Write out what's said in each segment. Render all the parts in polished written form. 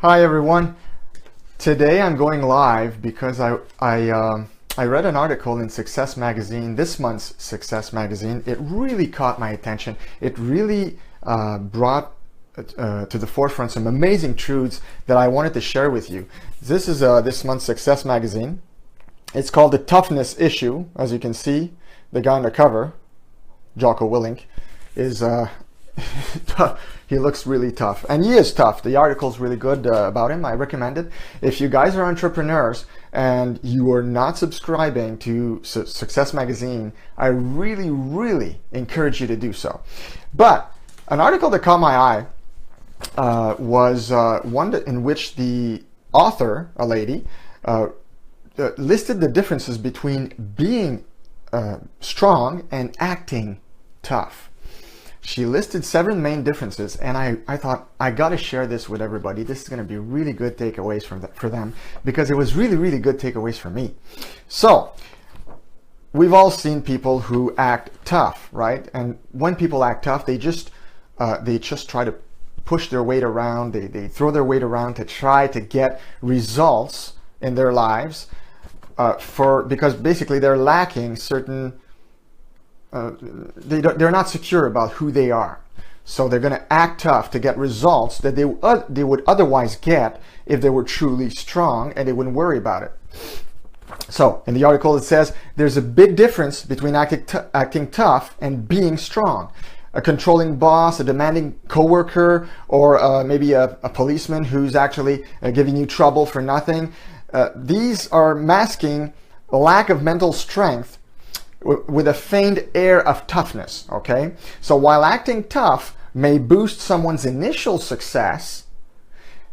Hi everyone. Today I'm going live because I read an article in Success Magazine, this month's Success Magazine. It really caught my attention. It really brought to the forefront some amazing truths that I wanted to share with you. This is this month's Success Magazine. It's called The Toughness Issue. As you can see, the guy on the cover, Jocko Willink, is he looks really tough, and he is tough. The article's really good about him. I recommend it. If you guys are entrepreneurs and you are not subscribing to Success Magazine, I really encourage you to do so. But an article that caught my eye was one in which the author, a lady, listed the differences between being strong and acting tough. She listed 7 main differences, and I thought, I got to share this with everybody. This is going to be really good takeaways for them, because it was really good takeaways for me. So, we've all seen people who act tough, right? And when people act tough, they just try to push their weight around. They throw their weight around to try to get results in their lives, because basically they're lacking certain. They're not secure about who they are, so they're going to act tough to get results that they would otherwise get if they were truly strong, and they wouldn't worry about it. So in the article it says there's a big difference between acting tough and being strong. A controlling boss, a demanding coworker, or maybe a policeman who's actually giving you trouble for nothing. These are masking a lack of mental strength with a feigned air of toughness, okay? So while acting tough may boost someone's initial success,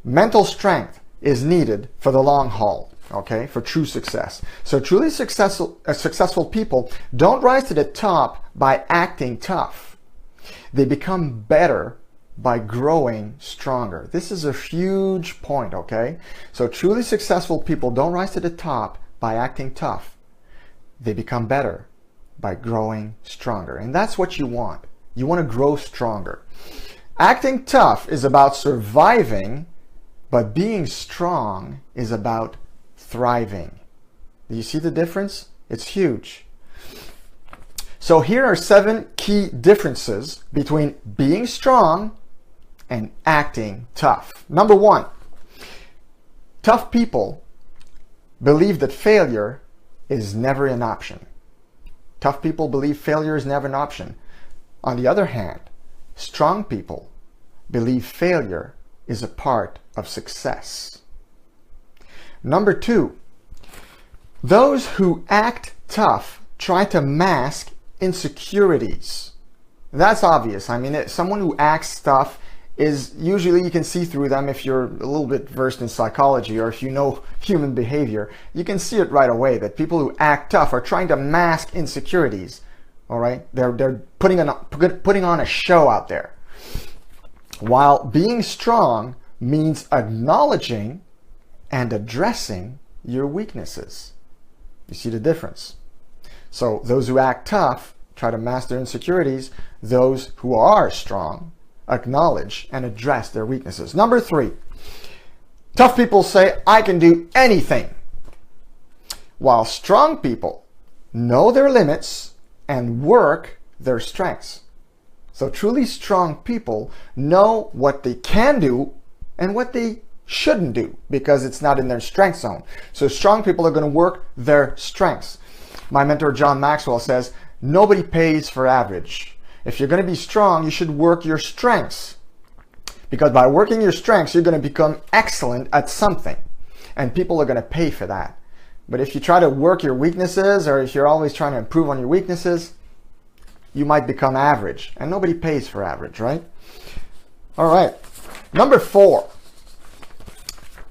mental strength is needed for the long haul, okay? For true success. So truly successful people don't rise to the top by acting tough. They become better by growing stronger. This is a huge point, okay? So truly successful people don't rise to the top by acting tough. They become better by growing stronger. And that's what you want. You want to grow stronger. Acting tough is about surviving, but being strong is about thriving. Do you see the difference? It's huge. So here are 7 key differences between being strong and acting tough. Number 1, tough people believe that failure is never an option. Tough people believe failure is never an option. On the other hand, strong people believe failure is a part of success. Number 2, those who act tough try to mask insecurities. That's obvious. I mean, someone who acts tough is usually, you can see through them if you're a little bit versed in psychology, or if you know human behavior. You can see it right away that people who act tough are trying to mask insecurities. All right, they're putting on a show out there. While being strong means acknowledging and addressing your weaknesses. You see the difference? So those who act tough try to mask their insecurities. Those who are strong acknowledge and address their weaknesses. Number 3, tough people say, I can do anything, while strong people know their limits and work their strengths. So truly strong people know what they can do and what they shouldn't do, because it's not in their strength zone. So strong people are going to work their strengths. My mentor John Maxwell says, nobody pays for average. If you're going to be strong, you should work your strengths, because by working your strengths, you're going to become excellent at something, and people are going to pay for that. But if you try to work your weaknesses, or if you're always trying to improve on your weaknesses, you might become average, and nobody pays for average, right? All right. Number 4,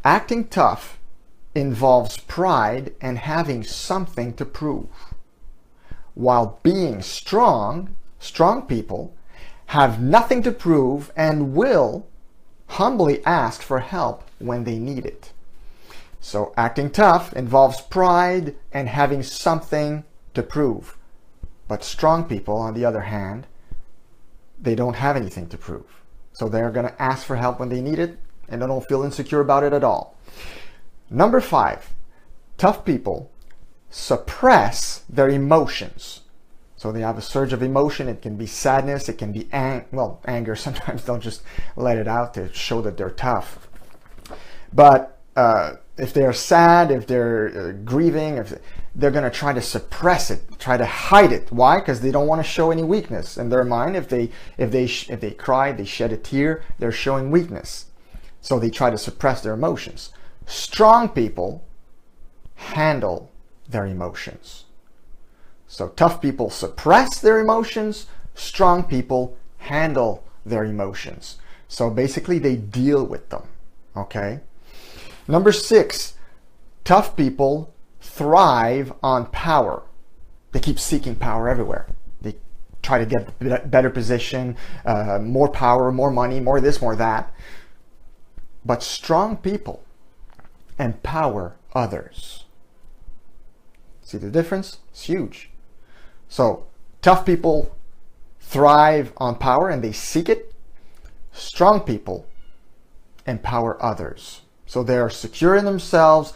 acting tough involves pride and having something to prove, while being strong people have nothing to prove and will humbly ask for help when they need it. So acting tough involves pride and having something to prove. But strong people, on the other hand, they don't have anything to prove. So they're going to ask for help when they need it, and they don't feel insecure about it at all. Number 5, tough people suppress their emotions. So they have a surge of emotion. It can be sadness, it can be anger. Sometimes they'll just let it out to show that they're tough. But if they're sad, if they're grieving, if they're going to try to suppress it, try to hide it. Why? Because they don't want to show any weakness in their mind. If they cry, they shed a tear, they're showing weakness. So they try to suppress their emotions. Strong people handle their emotions. So tough people suppress their emotions. Strong people handle their emotions. So basically they deal with them. Okay. Number 6, tough people thrive on power. They keep seeking power everywhere. They try to get a better position, more power, more money, more this, more that. But strong people empower others. See the difference? It's huge. So tough people thrive on power and they seek it. Strong people empower others. So they are secure in themselves,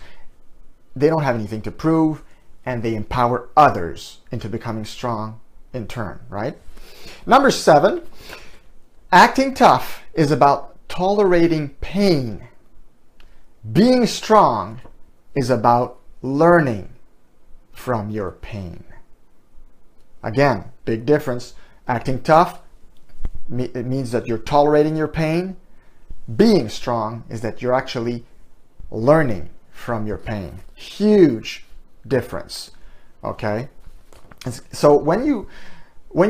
they don't have anything to prove, and they empower others into becoming strong in turn, right? Number 7, acting tough is about tolerating pain. Being strong is about learning from your pain. Again, big difference. Acting tough, it means that you're tolerating your pain. Being strong is that you're actually learning from your pain. Huge difference. Okay? So when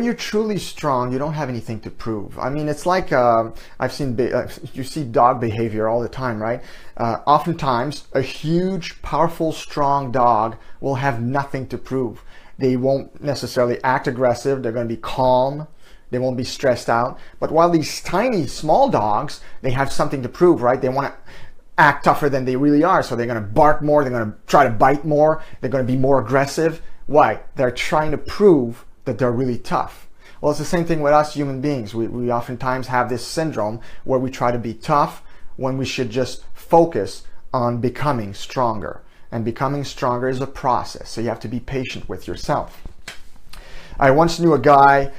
you're truly strong, you don't have anything to prove. I mean, it's like you see dog behavior all the time, right? Oftentimes, a huge, powerful, strong dog will have nothing to prove. They won't necessarily act aggressive. They're going to be calm. They won't be stressed out. But while these tiny, small dogs, they have something to prove, right? They want to act tougher than they really are. So they're going to bark more. They're going to try to bite more. They're going to be more aggressive. Why? They're trying to prove that they're really tough. Well, it's the same thing with us human beings. We oftentimes have this syndrome where we try to be tough when we should just focus on becoming stronger. And becoming stronger is a process. So you have to be patient with yourself. I once knew a guy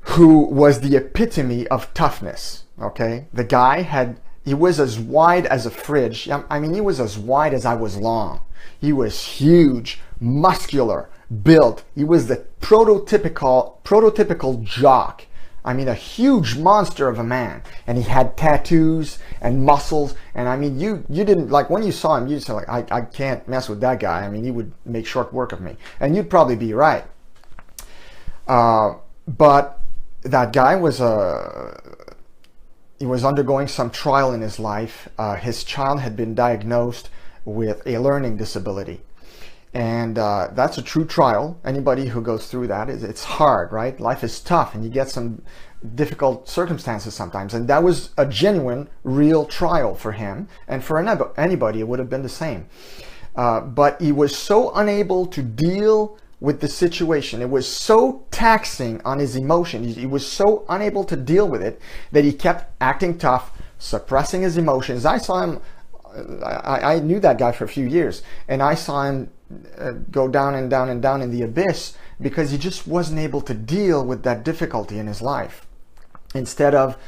who was the epitome of toughness. Okay, the guy he was as wide as a fridge. I mean, he was as wide as I was long. He was huge, muscular, built. He was the prototypical jock. I mean, a huge monster of a man. And he had tattoos and muscles. And I mean, you didn't, like, when you saw him, you just like, I can't mess with that guy. I mean, he would make short work of me. And you'd probably be right. But that guy was he was undergoing some trial in his life. His child had been diagnosed with a learning disability. And that's a true trial. Anybody who goes through that, it's hard, right? Life is tough and you get some difficult circumstances sometimes. And that was a genuine, real trial for him. And for anybody, it would have been the same. But he was so unable to deal with the situation. It was so taxing on his emotions. He was so unable to deal with it that he kept acting tough, suppressing his emotions. I saw him, I knew that guy for a few years, and I saw him go down and down and down in the abyss because he just wasn't able to deal with that difficulty in his life. Instead of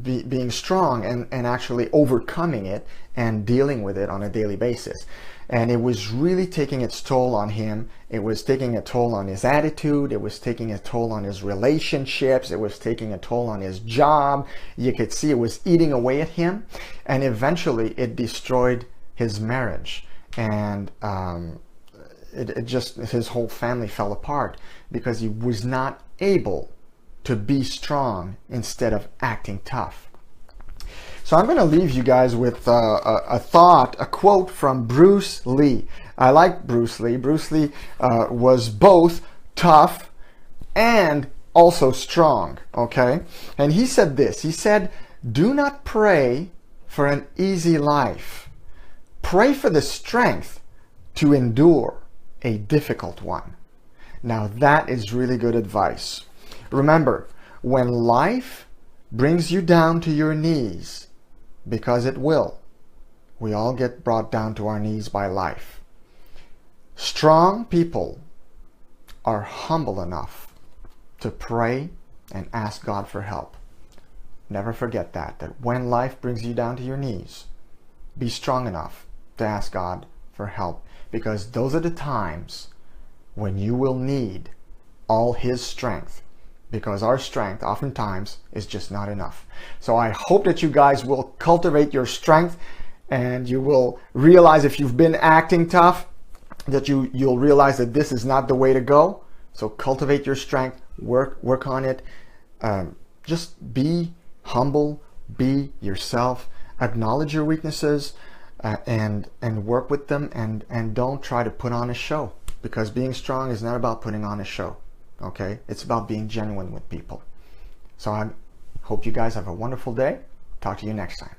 being strong and actually overcoming it and dealing with it on a daily basis. And it was really taking its toll on him. It was taking a toll on his attitude. It was taking a toll on his relationships. It was taking a toll on his job. You could see it was eating away at him. And eventually it destroyed his marriage. And his whole family fell apart because he was not able to be strong instead of acting tough. So I'm going to leave you guys with a quote from Bruce Lee. I like Bruce Lee. Bruce Lee was both tough and also strong, okay? And he said this. He said, "Do not pray for an easy life. Pray for the strength to endure a difficult one." Now that is really good advice. Remember, when life brings you down to your knees, because it will. We all get brought down to our knees by life. Strong people are humble enough to pray and ask God for help. Never forget that when life brings you down to your knees, be strong enough to ask God for help, because those are the times when you will need all His strength, because our strength oftentimes is just not enough. So I hope that you guys will cultivate your strength, and you will realize, if you've been acting tough, that you'll realize that this is not the way to go. So cultivate your strength, work on it. Just be humble, be yourself, acknowledge your weaknesses, and work with them, and don't try to put on a show, because being strong is not about putting on a show. Okay, it's about being genuine with people. So I hope you guys have a wonderful day. Talk to you next time.